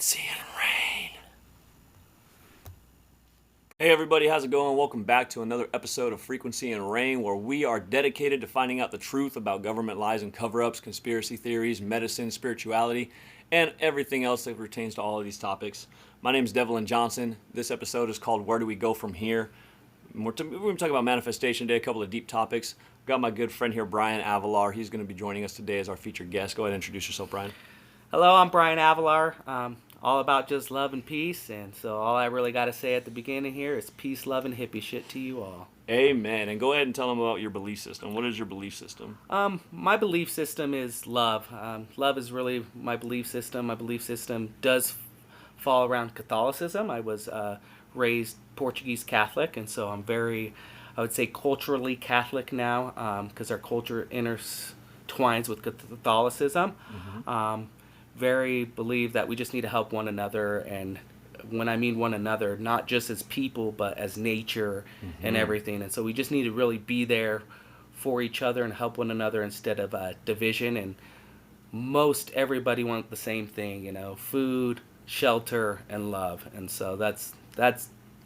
Frequency and Rain. Hey everybody, how's it going? Welcome back to another episode of Frequency and Rain, where we are dedicated to finding out the truth about government lies and cover-ups, conspiracy theories, medicine, spirituality, and everything else that pertains to all of these topics. My name is Devlin Johnson. This episode is called Where Do We Go From Here? We're going to talk about manifestation today, a couple of deep topics. I've got my good friend here, Brian Avalar. He's going to be joining us today as our featured guest. Go ahead and introduce yourself, Brian. Hello, I'm Brian Avalar. All about just love and peace, and so all I really got to say at the beginning here is peace, love, and hippie shit to you all. Amen. And go ahead and tell them about your belief system. What is your belief system? My belief system is love. Love is really my belief system. My belief system does fall around Catholicism. I was raised Portuguese Catholic, and so I'm very, I would say, culturally Catholic now, because our culture intertwines with Catholicism. Very believe that we just need to help one another, and when I mean one another, not just as people but as nature and everything. And so we just need to really be there for each other and help one another instead of division. And most everybody wants the same thing, food, shelter, and love. And so that's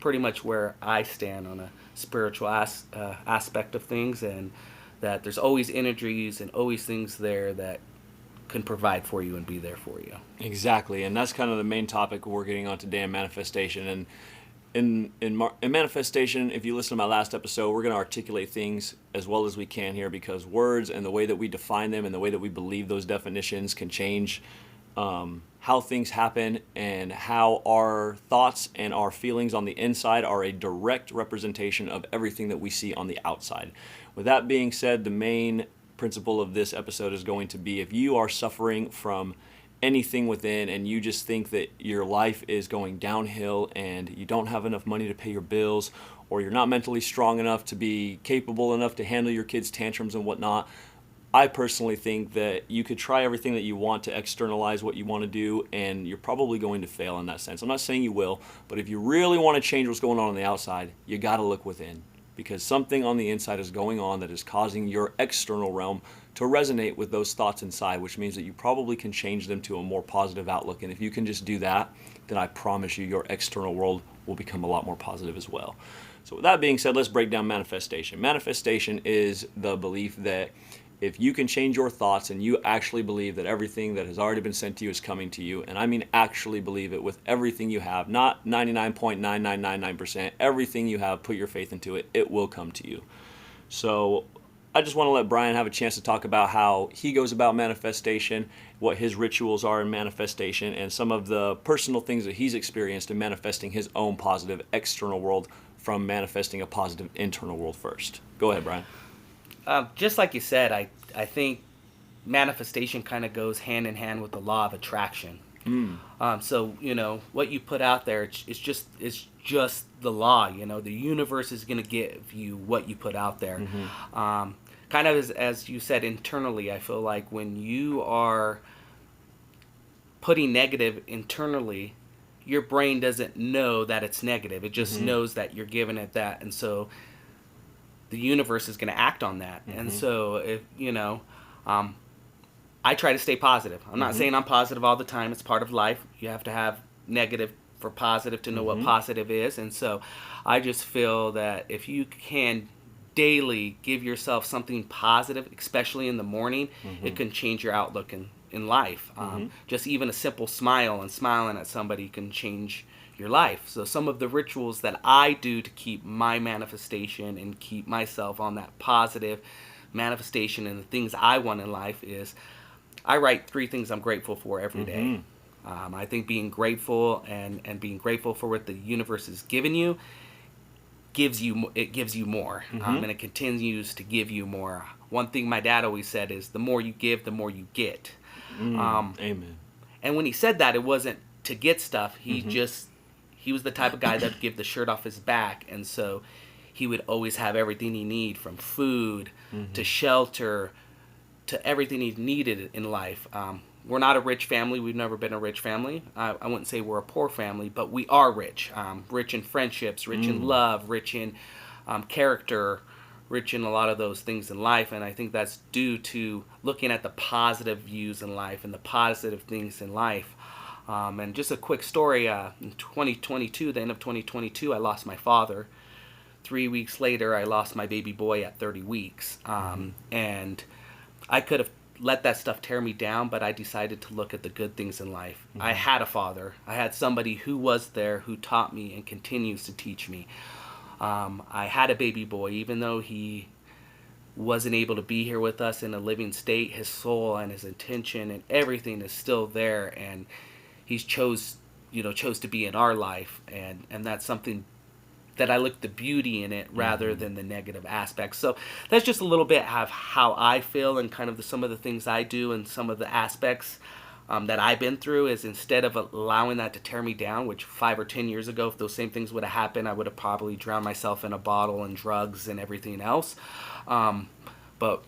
pretty much where I stand on a spiritual aspect of things, and that there's always energies and always things there that can provide for you and be there for you. Exactly, and that's kind of the main topic we're getting on today in manifestation. And in manifestation, if you listen to my last episode, we're going to articulate things as well as we can here, because words and the way that we define them and the way that we believe those definitions can change how things happen, and how our thoughts and our feelings on the inside are a direct representation of everything that we see on the outside. With that being said, the main principle of this episode is going to be, if you are suffering from anything within and you just think that your life is going downhill and you don't have enough money to pay your bills, or you're not mentally strong enough to be capable enough to handle your kids' tantrums and whatnot, I personally think that you could try everything that you want to externalize what you want to do, and you're probably going to fail in that sense. I'm not saying you will, but if you really want to change what's going on the outside, you got to look within, because something on the inside is going on that is causing your external realm to resonate with those thoughts inside, which means that you probably can change them to a more positive outlook. And if you can just do that, then I promise you your external world will become a lot more positive as well. So with that being said, let's break down manifestation. Manifestation is the belief that if you can change your thoughts and you actually believe that everything that has already been sent to you is coming to you, and I mean actually believe it with everything you have, not 99.9999%, everything you have, put your faith into it, it will come to you. So I just want to let Brian have a chance to talk about how he goes about manifestation, what his rituals are in manifestation, and some of the personal things that he's experienced in manifesting his own positive external world from manifesting a positive internal world first. Go ahead, Brian. Just like you said, I think manifestation kind of goes hand in hand with the law of attraction. So what you put out there, it's just the law. The universe is going to give you what you put out there. Kind of as you said, internally, I feel like when you are putting negative internally, your brain doesn't know that it's negative. It just knows that you're giving it that, and so the universe is going to act on that. And so if I try to stay positive. I'm not saying I'm positive all the time. It's part of life. You have to have negative for positive to know what positive is. And so I just feel that if you can daily give yourself something positive, especially in the morning, it can change your outlook in life. Just even a simple smile and smiling at somebody can change your life. So some of the rituals that I do to keep my manifestation and keep myself on that positive manifestation and the things I want in life is I write 3 things I'm grateful for every day. I think being grateful and being grateful for what the universe has given you gives you more, and it continues to give you more. One thing my dad always said is, the more you give, the more you get. Amen. And when he said that, it wasn't to get stuff. He was the type of guy that would give the shirt off his back, and so he would always have everything he needed, from food to shelter to everything he needed in life. We're not a rich family. We've never been a rich family. I wouldn't say we're a poor family, but we are rich. Rich in friendships, rich in love, rich in character, rich in a lot of those things in life. And I think that's due to looking at the positive views in life and the positive things in life. And just a quick story, in 2022, the end of 2022, I lost my father. 3 weeks later, I lost my baby boy at 30 weeks. And I could have let that stuff tear me down, but I decided to look at the good things in life. I had a father. I had somebody who was there, who taught me and continues to teach me. I had a baby boy, even though he wasn't able to be here with us in a living state. His soul and his intention and everything is still there, and he's chose to be in our life, and that's something that I look the beauty in it rather than the negative aspects. So that's just a little bit of how I feel, and kind of some of the things I do, and some of the aspects that I've been through, is instead of allowing that to tear me down, which 5 or 10 years ago, if those same things would have happened, I would have probably drowned myself in a bottle and drugs and everything else. But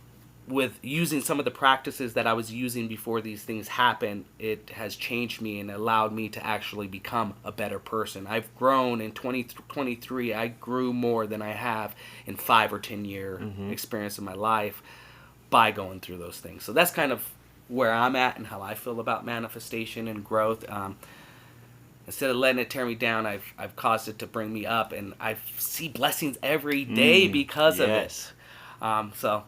with using some of the practices that I was using before these things happened, it has changed me and allowed me to actually become a better person. I've grown in 2023. I grew more than I have in 5 or 10 year experience of my life by going through those things. So that's kind of where I'm at and how I feel about manifestation and growth. Instead of letting it tear me down, I've caused it to bring me up, and I see blessings every day because of it. So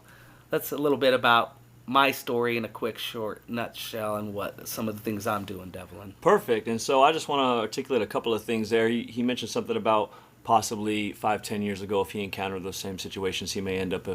that's a little bit about my story in a quick, short nutshell, and what some of the things I'm doing, Devlin. Perfect. And so I just want to articulate a couple of things there. He mentioned something about possibly 5-10 years ago, if he encountered those same situations, he may end up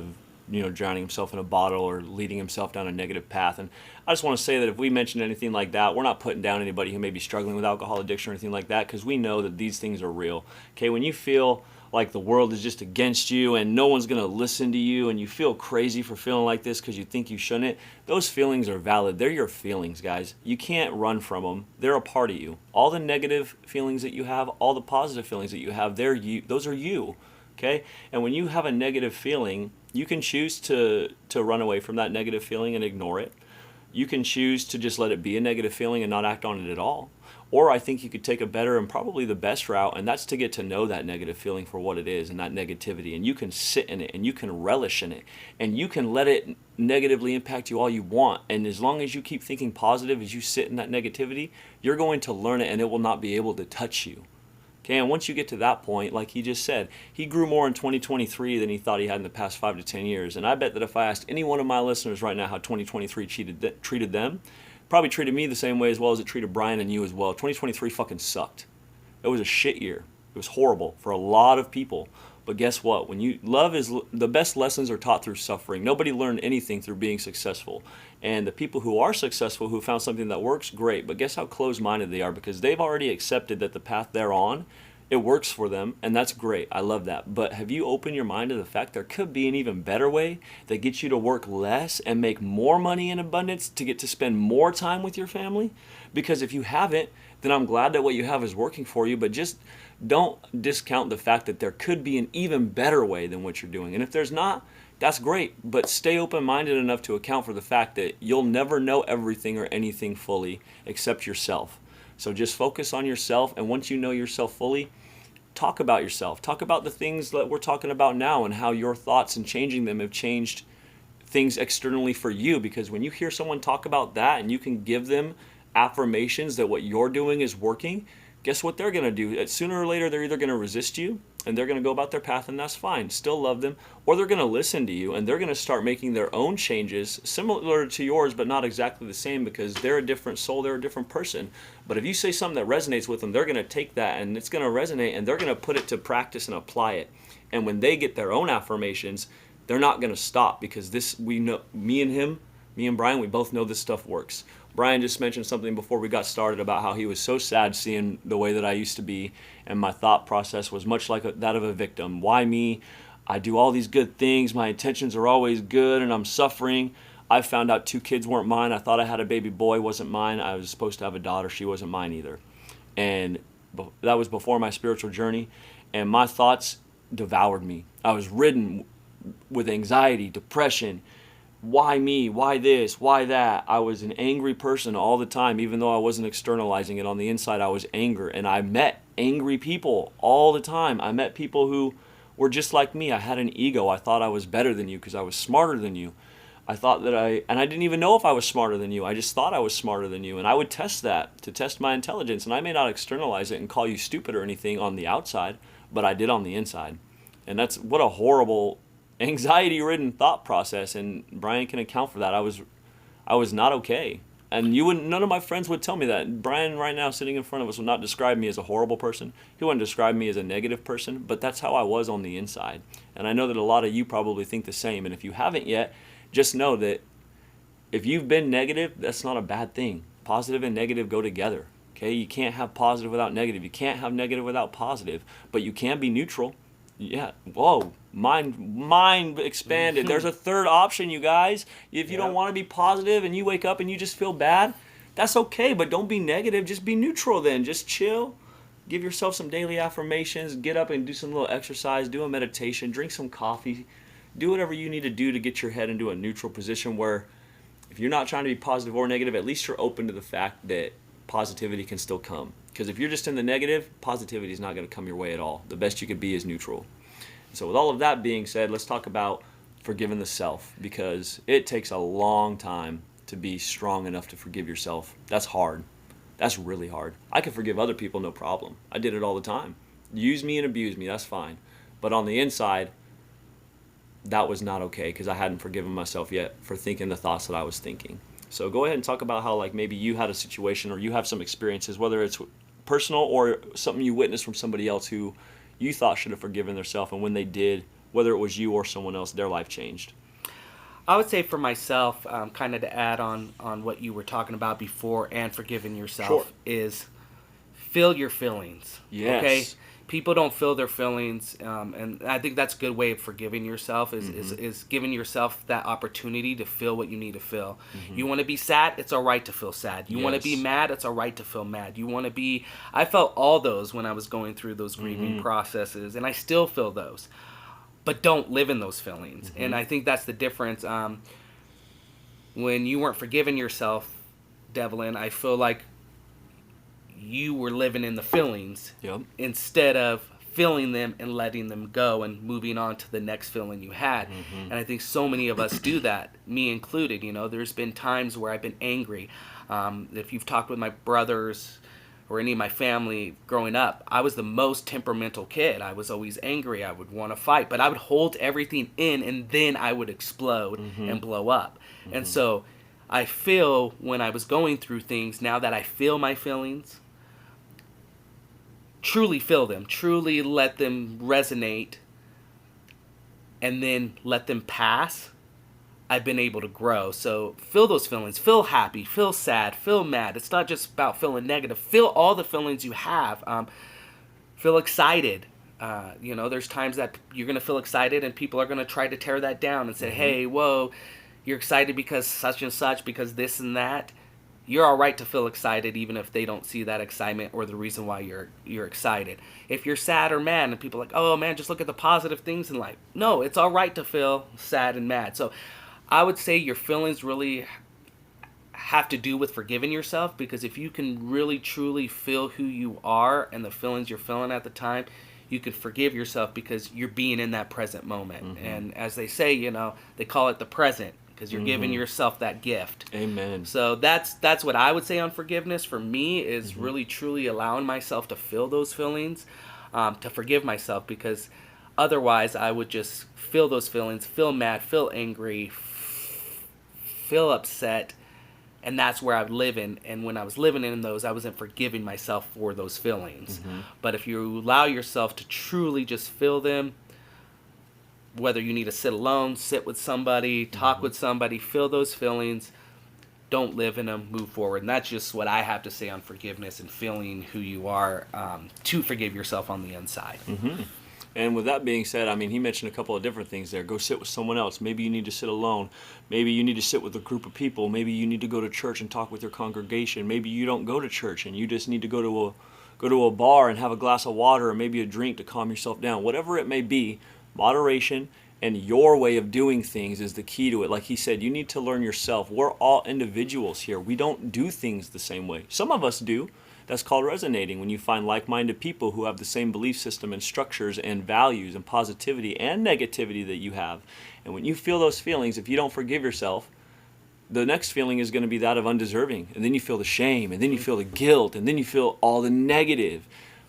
drowning himself in a bottle or leading himself down a negative path. And I just want to say that if we mention anything like that, we're not putting down anybody who may be struggling with alcohol addiction or anything like that, because we know that these things are real. Okay, when you feel like the world is just against you and no one's going to listen to you, and you feel crazy for feeling like this because you think you shouldn't, those feelings are valid. They're your feelings, guys. You can't run from them. They're a part of you. All the negative feelings that you have, all the positive feelings that you have, they're you. Those are you. Okay? And when you have a negative feeling, you can choose to run away from that negative feeling and ignore it. You can choose to just let it be a negative feeling and not act on it at all. Or I think you could take a better and probably the best route, and that's to get to know that negative feeling for what it is and that negativity. And you can sit in it and you can relish in it and you can let it negatively impact you all you want. And as long as you keep thinking positive as you sit in that negativity, you're going to learn it and it will not be able to touch you. Okay, and once you get to that point, like he just said, he grew more in 2023 than he thought he had in the past 5 to 10 years. And I bet that if I asked any one of my listeners right now how 2023 treated them, probably treated me the same way as well as it treated Brian and you as well. 2023 fucking sucked. It was a shit year. It was horrible for a lot of people. But guess what? The best lessons are taught through suffering. Nobody learned anything through being successful. And the people who are successful, who found something that works, great. But guess how closed-minded they are, because they've already accepted that the path they're on, it works for them, and that's great. I love that. But have you opened your mind to the fact there could be an even better way that gets you to work less and make more money in abundance to get to spend more time with your family? Because if you haven't, then I'm glad that what you have is working for you, but just don't discount the fact that there could be an even better way than what you're doing. And if there's not, that's great, but stay open-minded enough to account for the fact that you'll never know everything or anything fully except yourself. So just focus on yourself, and once you know yourself fully, talk about yourself. Talk about the things that we're talking about now and how your thoughts and changing them have changed things externally for you. Because when you hear someone talk about that and you can give them affirmations that what you're doing is working, guess what they're going to do? Sooner or later, they're either going to resist you and they're going to go about their path, and that's fine. Still love them. Or they're going to listen to you and they're going to start making their own changes similar to yours, but not exactly the same, because they're a different soul, they're a different person. But if you say something that resonates with them, they're going to take that and it's going to resonate, and they're going to put it to practice and apply it. And when they get their own affirmations, they're not going to stop, because we know, me and Brian, we both know this stuff works. Brian just mentioned something before we got started about how he was so sad seeing the way that I used to be, and my thought process was much like that of a victim. Why me? I do all these good things, my intentions are always good, and I'm suffering. I found out 2 kids weren't mine. I thought I had a baby boy, wasn't mine. I was supposed to have a daughter, she wasn't mine either. And that was before my spiritual journey, and my thoughts devoured me. I was ridden with anxiety, depression. Why me? Why this? Why that? I was an angry person all the time, even though I wasn't externalizing it. On the inside, I was anger. And I met angry people all the time. I met people who were just like me. I had an ego. I thought I was better than you because I was smarter than you. I thought that and I didn't even know if I was smarter than you. I just thought I was smarter than you. And I would test that to test my intelligence. And I may not externalize it and call you stupid or anything on the outside, but I did on the inside. And that's what a horrible anxiety-ridden thought process. And Brian can account for that. I was not okay. And none of my friends would tell me that. Brian right now sitting in front of us would not describe me as a horrible person. He wouldn't describe me as a negative person, but that's how I was on the inside. And I know that a lot of you probably think the same. And if you haven't yet, just know that if you've been negative, that's not a bad thing. Positive and negative go together. Okay? You can't have positive without negative. You can't have negative without positive, but you can be neutral. Yeah. Whoa. Mind expanded. There's a third option, you guys. If you don't want to be positive and you wake up and you just feel bad, that's okay, but don't be negative. Just be neutral then. Just chill. Give yourself some daily affirmations. Get up and do some little exercise. Do a meditation. Drink some coffee. Do whatever you need to do to get your head into a neutral position where if you're not trying to be positive or negative, at least you're open to the fact that positivity can still come. Because if you're just in the negative, positivity is not going to come your way at all. The best you could be is neutral. So with all of that being said, let's talk about forgiving the self, because it takes a long time to be strong enough to forgive yourself. That's hard. That's really hard. I can forgive other people, no problem. I did it all the time. Use me and abuse me, that's fine. But on the inside, that was not okay because I hadn't forgiven myself yet for thinking the thoughts that I was thinking. So go ahead and talk about how like maybe you had a situation or you have some experiences, whether it's personal or something you witnessed from somebody else who you thought should have forgiven themselves, and when they did, whether it was you or someone else, their life changed. I would say for myself, kind of to add on what you were talking about before and forgiving yourself, Sure. is feel your feelings. Yes. Okay? People don't feel their feelings, and I think that's a good way of forgiving yourself is giving yourself that opportunity to feel what you need to feel. You want to be sad, it's all right to feel sad. You want to be Yes. mad, it's all right to feel mad. You want to be... I felt all those when I was going through those grieving processes, and I still feel those. But don't live in those feelings. And I think that's the difference. When you weren't forgiving yourself, Devlin, I feel like you were living in the feelings Yep. instead of feeling them and letting them go and moving on to the next feeling you had. And I think so many of us do that, me included. You know, there's been times where I've been angry. If you've talked with my brothers or any of my family growing up, I was the most temperamental kid. I was always angry. I would want to fight, but I would hold everything in and then I would explode and blow up. And so I feel when I was going through things, now that I feel my feelings, truly feel them, truly let them resonate, and then let them pass, I've been able to grow. So feel those feelings. Feel happy, feel sad, feel mad. It's not just about feeling negative. Feel all the feelings you have. Feel excited. You know, there's times that you're going to feel excited and people are going to try to tear that down and say, hey, whoa, you're excited because such and such, because this and that. You're all right to feel excited even if they don't see that excitement or the reason why you're excited. If you're sad or mad and people are like, oh man, just look at the positive things in life. No, it's all right to feel sad and mad. So I would say your feelings really have to do with forgiving yourself, because if you can really truly feel who you are and the feelings you're feeling at the time, you can forgive yourself because you're being in that present moment. And as they say, you know, they call it the present, because you're giving yourself that gift. Amen. So that's what I would say on forgiveness for me is really truly allowing myself to feel those feelings, to forgive myself, because otherwise I would just feel those feelings, feel mad, feel angry, feel upset, and that's where I would live in. And when I was living in those, I wasn't forgiving myself for those feelings. But if you allow yourself to truly just feel them, whether you need to sit alone, sit with somebody, talk with somebody, feel those feelings, don't live in them, move forward. And that's just what I have to say on forgiveness and feeling who you are, to forgive yourself on the inside. And with that being said, I mean, he mentioned a couple of different things there. Go sit with someone else. Maybe you need to sit alone. Maybe you need to sit with a group of people. Maybe you need to go to church and talk with your congregation. Maybe you don't go to church and you just need to go to a bar and have a glass of water or maybe a drink to calm yourself down. Whatever it may be, moderation and your way of doing things is the key to it. Like he said, you need to learn yourself. We're all individuals here. We don't do things the same way. Some of us do. That's called resonating. When you find like-minded people who have the same belief system and structures and values and positivity and negativity that you have. And when you feel those feelings, if you don't forgive yourself, the next feeling is going to be that of undeserving. And then you feel the shame, and then you feel the guilt, and then you feel all the negative.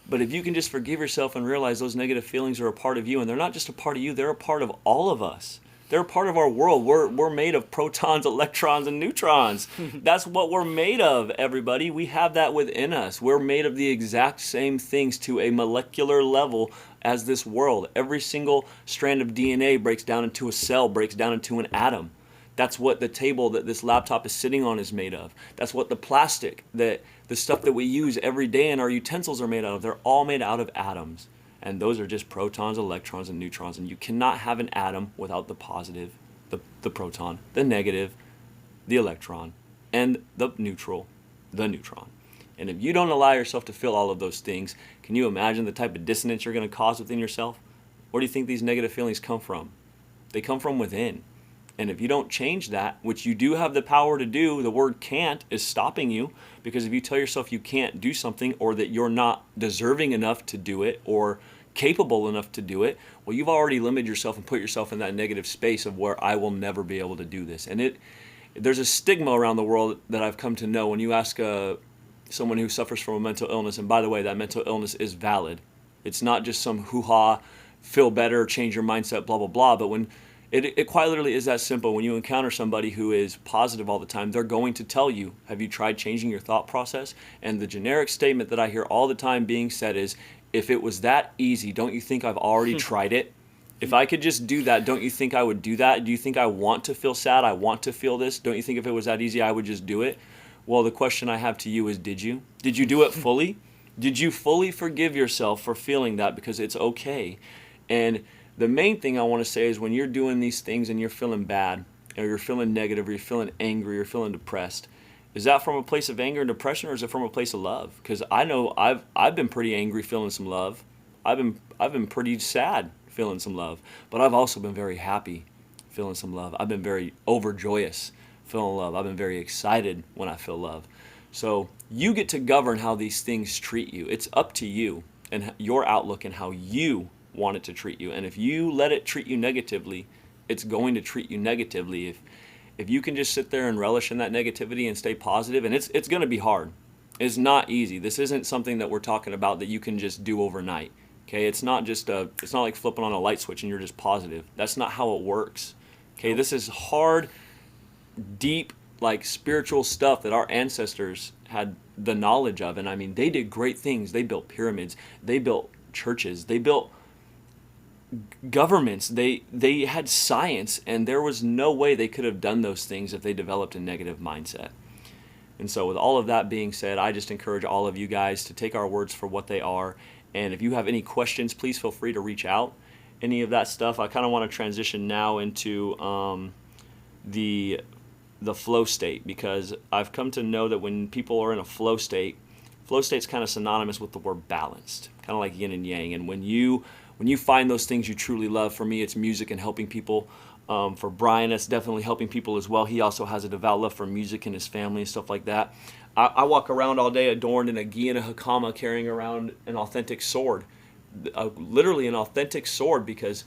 But if you can just forgive yourself and realize those negative feelings are a part of you, and they're not just a part of you, they're a part of all of us. They're a part of our world. We're made of protons, electrons, and neutrons. That's what we're made of, everybody. We have that within us. We're made of the exact same things to a molecular level as this world. Every single strand of DNA breaks down into a cell, breaks down into an atom. That's what the table that this laptop is sitting on is made of. That's what the plastic, the stuff that we use every day in our utensils are made out of. They're all made out of atoms. And those are just protons, electrons, and neutrons. And you cannot have an atom without the positive, the proton, the negative, the electron, and the neutral, the neutron. And if you don't allow yourself to feel all of those things, can you imagine the type of dissonance you're going to cause within yourself? Where do you think these negative feelings come from? They come from within. And if you don't change that, which you do have the power to do, the word can't is stopping you. Because if you tell yourself you can't do something, or that you're not deserving enough to do it, or capable enough to do it, well, you've already limited yourself and put yourself in that negative space of where I will never be able to do this. And there's a stigma around the world that I've come to know. When you ask someone who suffers from a mental illness, and by the way, that mental illness is valid. It's not just some hoo-ha, feel better, change your mindset, blah, blah, blah. But when it quite literally is that simple. When you encounter somebody who is positive all the time, they're going to tell you, have you tried changing your thought process? And the generic statement that I hear all the time being said is, if it was that easy, don't you think I've already tried it? If I could just do that, don't you think I would do that? Do you think I want to feel sad? I want to feel this. Don't you think if it was that easy, I would just do it? Well, the question I have to you is, did you? Did you do it fully? Did you fully forgive yourself for feeling that? Because it's okay. And the main thing I want to say is, when you're doing these things and you're feeling bad, or you're feeling negative, or you're feeling angry, or feeling depressed, is that from a place of anger and depression, or is it from a place of love? Because I know I've been pretty angry feeling some love. I've been pretty sad feeling some love. But I've also been very happy feeling some love. I've been very overjoyous feeling love. I've been very excited when I feel love. So you get to govern how these things treat you. It's up to you and your outlook and how you want it to treat you. And if you let it treat you negatively, it's going to treat you negatively. If you can just sit there and relish in that negativity and stay positive, and it's going to be hard. It's not easy. This isn't something that we're talking about that you can just do overnight. Okay, it's not like flipping on a light switch and you're just positive. That's not how it works. Okay, this is hard, deep, like spiritual stuff that our ancestors had the knowledge of. And I mean, they did great things. They built pyramids. They built churches. They built governments. They had science, and there was no way they could have done those things if they developed a negative mindset. And so with all of that being said, I just encourage all of you guys to take our words for what they are. And if you have any questions, please feel free to reach out. Any of that stuff. I kind of want to transition now into the flow state, because I've come to know that when people are in a flow state's kind of synonymous with the word balanced, kind of like yin and yang. And when you find those things you truly love, for me, it's music and helping people. For Brian, it's definitely helping people as well. He also has a devout love for music and his family and stuff like that. I walk around all day adorned in a gi and a hakama, carrying around an authentic sword, literally an authentic sword, because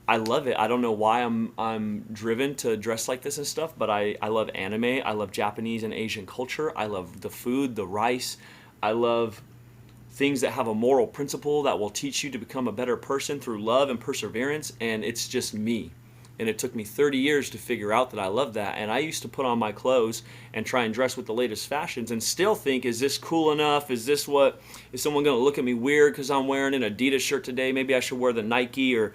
I love it. I don't know why I'm driven to dress like this and stuff, but I love anime. I love Japanese and Asian culture. I love the food, the rice. I love things that have a moral principle that will teach you to become a better person through love and perseverance, and it's just me. And it took me 30 years to figure out that I love that. And I used to put on my clothes and try and dress with the latest fashions and still think, is this cool enough? Is someone going to look at me weird because I'm wearing an Adidas shirt today? Maybe I should wear the Nike, or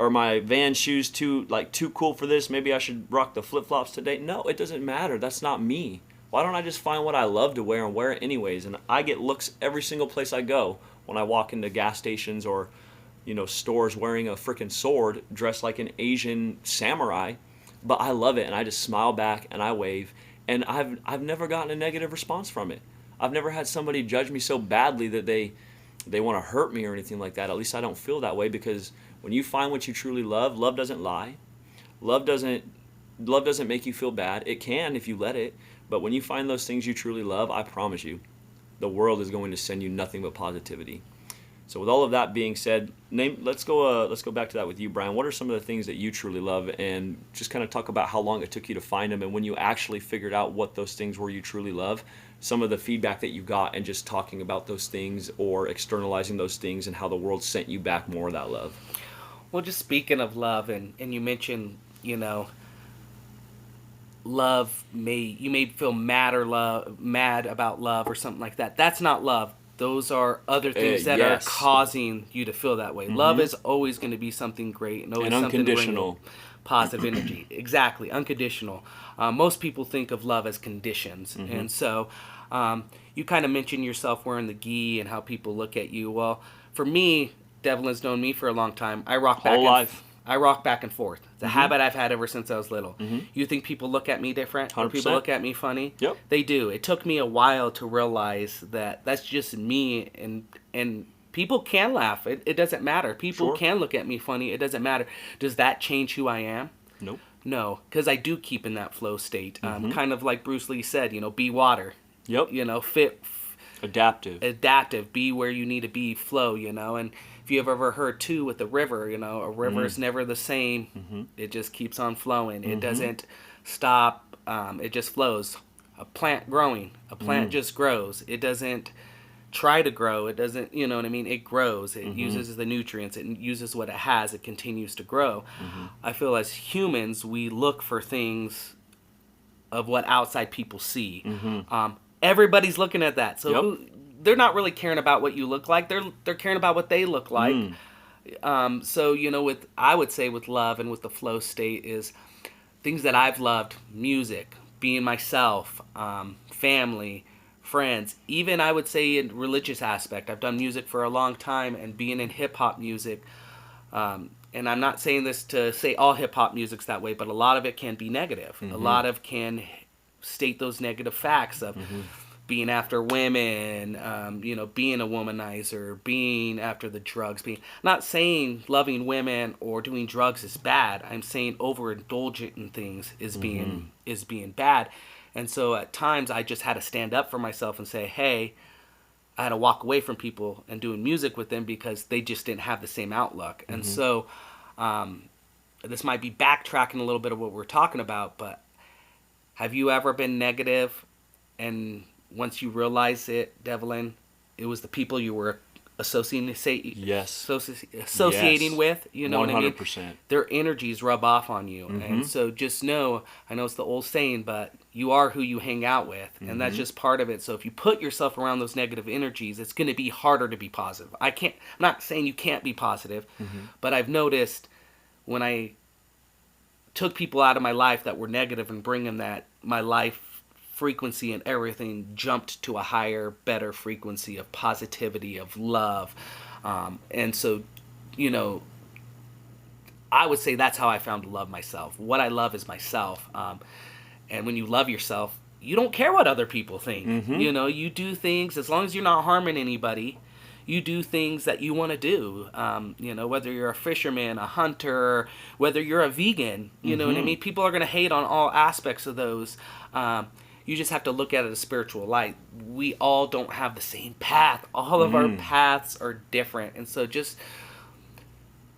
my Van shoes too cool for this? Maybe I should rock the flip-flops today. No, it doesn't matter. That's not me. Why don't I just find what I love to wear and wear it anyways? And I get looks every single place I go when I walk into gas stations or stores wearing a freaking sword, dressed like an Asian samurai, but I love it, and I just smile back and I wave, and I've never gotten a negative response from it. I've never had somebody judge me so badly that they want to hurt me or anything like that. At least I don't feel that way, because when you find what you truly love, love doesn't lie. Love doesn't make you feel bad. It can if you let it, but when you find those things you truly love, I promise you, the world is going to send you nothing but positivity. So with all of that being said, let's go back to that with you, Brian. What are some of the things that you truly love, and just kind of talk about how long it took you to find them, and when you actually figured out what those things were you truly love, some of the feedback that you got, and just talking about those things or externalizing those things, and how the world sent you back more of that love. Well, just speaking of love, and you mentioned, love you may feel mad about love or something like that. That's not love. Those are other things that yes. are causing you to feel that way. Love is always going to be something great and always And something to bring unconditional. positive energy. Exactly, unconditional. Most people think of love as conditions, and so you kind of mentioned yourself wearing the gi and how people look at you. Well, for me, Devlin's known me for a long time. I rock back Whole life. I rock back and forth. It's a habit I've had ever since I was little. You think people look at me different? Or people 100%. look at me funny? Yep. They do. It took me a while to realize that that's just me, and people can laugh. It doesn't matter. People Sure. can look at me funny. It doesn't matter. Does that change who I am? Nope. No, because I do keep in that flow state. Kind of like Bruce Lee said, be water. Yep. Adaptive. Be where you need to be, flow, and if you've ever heard too with the river, a river is never the same. It just keeps on flowing. It doesn't stop. It just flows. A plant just grows. It doesn't try to grow. It doesn't, you know what I mean? It grows. It uses the nutrients. It uses what it has. It continues to grow. I feel as humans, we look for things of what outside people see. Everybody's looking at that. So they're not really caring about what you look like. They're caring about what they look like. So, I would say with love and with the flow state is things that I've loved: music, being myself, family, friends. Even I would say in religious aspect, I've done music for a long time, and being in hip hop music. And I'm not saying this to say all hip hop music's that way, but a lot of it can be negative. A lot of can state those negative facts of being after women, being a womanizer, being after the drugs. Not saying loving women or doing drugs is bad. I'm saying overindulgent in things is being bad. And so at times I just had to stand up for myself and say, hey, I had to walk away from people and doing music with them because they just didn't have the same outlook. And so this might be backtracking a little bit of what we're talking about, but have you ever been negative, and once you realize it, Devlin, it was the people you were associating with, you know 100%. What I mean? Their energies rub off on you. And so just know, I know it's the old saying, but you are who you hang out with, and that's just part of it. So if you put yourself around those negative energies, it's going to be harder to be positive. I'm not saying you can't be positive, but I've noticed when I took people out of my life that were negative and bring them that, my life frequency and everything jumped to a higher, better frequency of positivity, of love. And so, I would say that's how I found to love myself. What I love is myself. And when you love yourself, you don't care what other people think. You do things, as long as you're not harming anybody, you do things that you want to do. Whether you're a fisherman, a hunter, whether you're a vegan, you know what I mean? People are going to hate on all aspects of those. You just have to look at it as a spiritual light. We all don't have the same path. All of our paths are different. And so just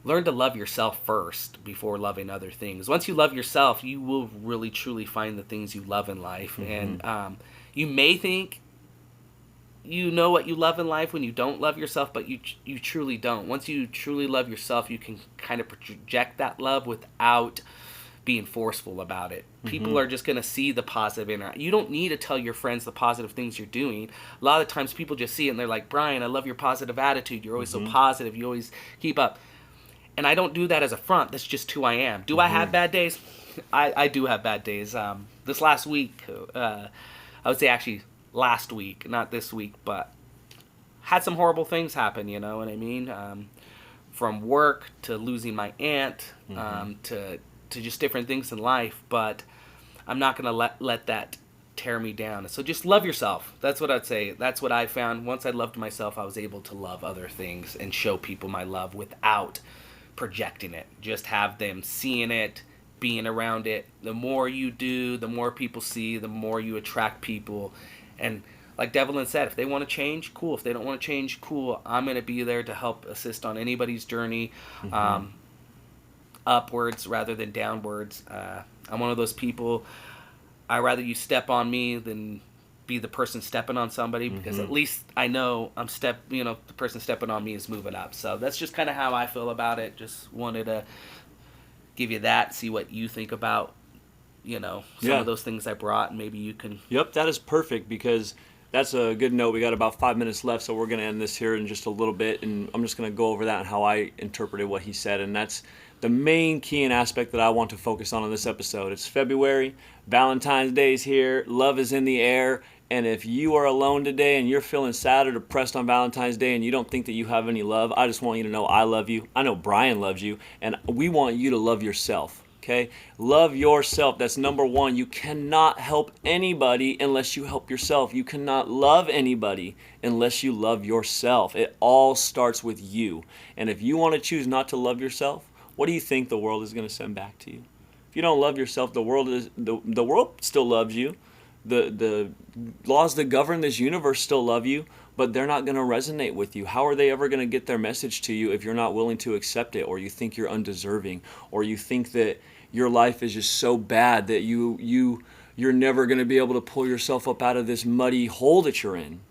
learn to love yourself first before loving other things. Once you love yourself, you will really, truly find the things you love in life. And you may think you know what you love in life when you don't love yourself, but you truly don't. Once you truly love yourself, you can kind of project that love without being forceful about it. People are just going to see the positive in it. You don't need to tell your friends the positive things you're doing. A lot of times people just see it and they're like, Brian, I love your positive attitude. You're always so positive. You always keep up. And I don't do that as a front. That's just who I am. Do I have bad days? I do have bad days. This last week, I would say actually last week, not this week, but had some horrible things happen, you know what I mean? From work to losing my aunt, to just different things in life, but I'm not going to let that tear me down. So just love yourself. That's what I'd say. That's what I found. Once I loved myself, I was able to love other things and show people my love without projecting it. Just have them seeing it, being around it. The more you do, the more people see, the more you attract people. And like Devlin said, if they want to change, cool. If they don't want to change, cool. I'm going to be there to help assist on anybody's journey, upwards rather than downwards. I'm one of those people. I rather you step on me than be the person stepping on somebody, because at least I know the person stepping on me is moving up. So that's just kind of how I feel about it. Just wanted to give you that, see what you think about, some of those things I brought, and maybe you can. Yep, that is perfect, because that's a good note. We got about 5 minutes left, so we're going to end this here in just a little bit, and I'm just going to go over that and how I interpreted what he said, and that's the main key and aspect that I want to focus on in this episode. It's February, Valentine's Day is here, love is in the air, and if you are alone today and you're feeling sad or depressed on Valentine's Day and you don't think that you have any love, I just want you to know I love you. I know Brian loves you, and we want you to love yourself. Okay? Love yourself. That's number one. You cannot help anybody unless you help yourself. You cannot love anybody unless you love yourself. It all starts with you. And if you want to choose not to love yourself, what do you think the world is going to send back to you? If you don't love yourself, the world still loves you. The laws that govern this universe still love you, but they're not going to resonate with you. How are they ever going to get their message to you if you're not willing to accept it, or you think you're undeserving, or you think that your life is just so bad that you're never going to be able to pull yourself up out of this muddy hole that you're in?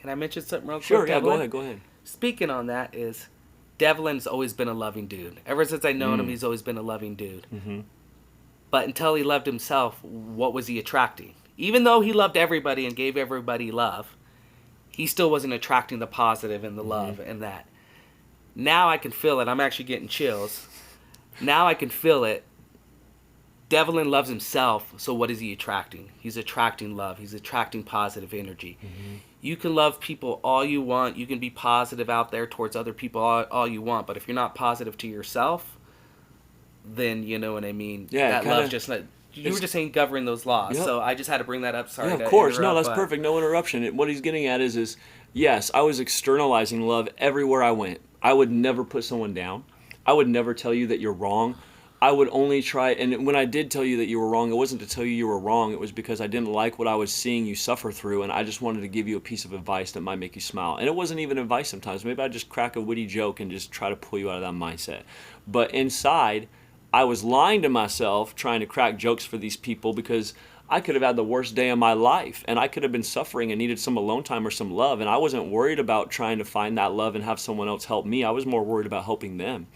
Can I mention something real quick? Sure, yeah, Devlin? go ahead. Speaking on that is, Devlin's always been a loving dude. Ever since I've known him, he's always been a loving dude. Mm-hmm. But until he loved himself, what was he attracting? Even though he loved everybody and gave everybody love, he still wasn't attracting the positive and the love and that. Now I can feel it. I'm actually getting chills. Now I can feel it. Devlin loves himself, so what is he attracting? He's attracting love. He's attracting positive energy. You can love people all you want. You can be positive out there towards other people all you want. But if you're not positive to yourself, then you know what I mean. Yeah, that love just not. You were just saying governing those laws, so I just had to bring that up. Sorry. Yeah, of course. No, that's perfect. No interruption. What he's getting at is yes, I was externalizing love everywhere I went. I would never put someone down. I would never tell you that you're wrong. I would only try, and when I did tell you that you were wrong, it wasn't to tell you were wrong. It was because I didn't like what I was seeing you suffer through, and I just wanted to give you a piece of advice that might make you smile. And it wasn't even advice sometimes. Maybe I'd just crack a witty joke and just try to pull you out of that mindset. But inside, I was lying to myself, trying to crack jokes for these people, because I could have had the worst day of my life, and I could have been suffering and needed some alone time or some love, and I wasn't worried about trying to find that love and have someone else help me. I was more worried about helping them.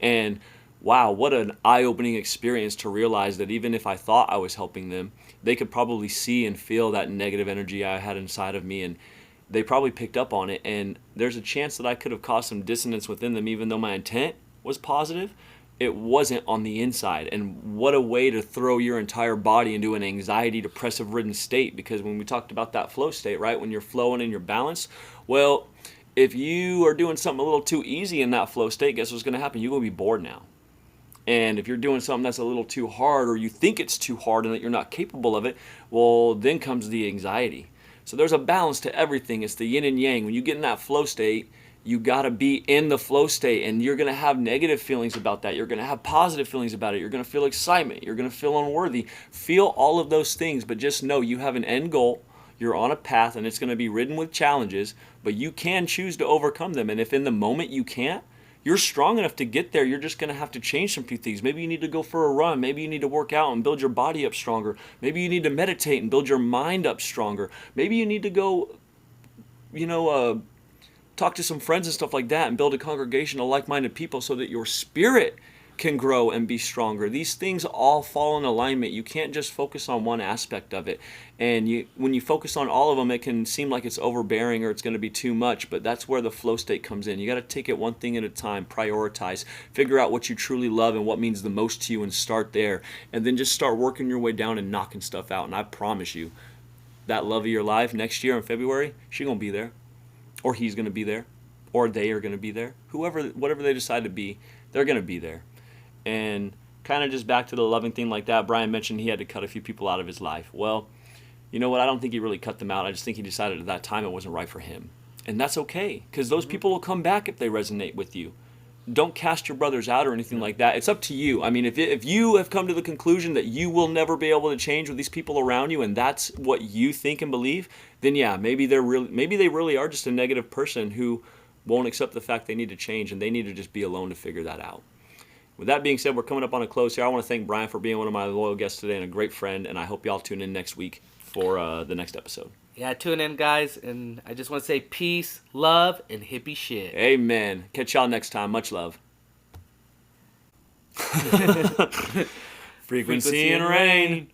And wow, what an eye-opening experience to realize that even if I thought I was helping them, they could probably see and feel that negative energy I had inside of me, and they probably picked up on it, and there's a chance that I could have caused some dissonance within them, even though my intent was positive. It wasn't on the inside. And what a way to throw your entire body into an anxiety, depressive-ridden state, because when we talked about that flow state, right, when you're flowing and you're balanced, well, if you are doing something a little too easy in that flow state, guess what's going to happen? You're going to be bored now. And if you're doing something that's a little too hard, or you think it's too hard and that you're not capable of it, well, then comes the anxiety. So there's a balance to everything. It's the yin and yang. When you get in that flow state, you got to be in the flow state, and you're going to have negative feelings about that. You're going to have positive feelings about it. You're going to feel excitement. You're going to feel unworthy. Feel all of those things, but just know you have an end goal. You're on a path, and it's going to be ridden with challenges, but you can choose to overcome them. And if in the moment you can't, you're strong enough to get there. You're just going to have to change some few things. Maybe you need to go for a run. Maybe you need to work out and build your body up stronger. Maybe you need to meditate and build your mind up stronger. Maybe you need to go, talk to some friends and stuff like that and build a congregation of like-minded people so that your spirit can grow and be stronger. These things all fall in alignment. You can't just focus on one aspect of it. And when you focus on all of them, it can seem like it's overbearing or it's going to be too much, but that's where the flow state comes in. You got to take it one thing at a time, prioritize, figure out what you truly love and what means the most to you, and start there. And then just start working your way down and knocking stuff out. And I promise you, that love of your life next year in February, she's going to be there. Or he's going to be there. Or they are going to be there. Whatever they decide to be, they're going to be there. And kind of just back to the loving thing like that, Brian mentioned he had to cut a few people out of his life. Well, you know what? I don't think he really cut them out. I just think he decided at that time it wasn't right for him. And that's okay, because those people will come back if they resonate with you. don't cast your brothers out or anything like that. It's up to you. I mean, if you have come to the conclusion that you will never be able to change with these people around you, and that's what you think and believe, then yeah, maybe they really are just a negative person who won't accept the fact they need to change, and they need to just be alone to figure that out. With that being said, we're coming up on a close here. I want to thank Brian for being one of my loyal guests today and a great friend, and I hope y'all tune in next week for the next episode. Yeah, tune in, guys, and I just want to say peace, love, and hippie shit. Amen. Catch y'all next time. Much love. Frequency and rain.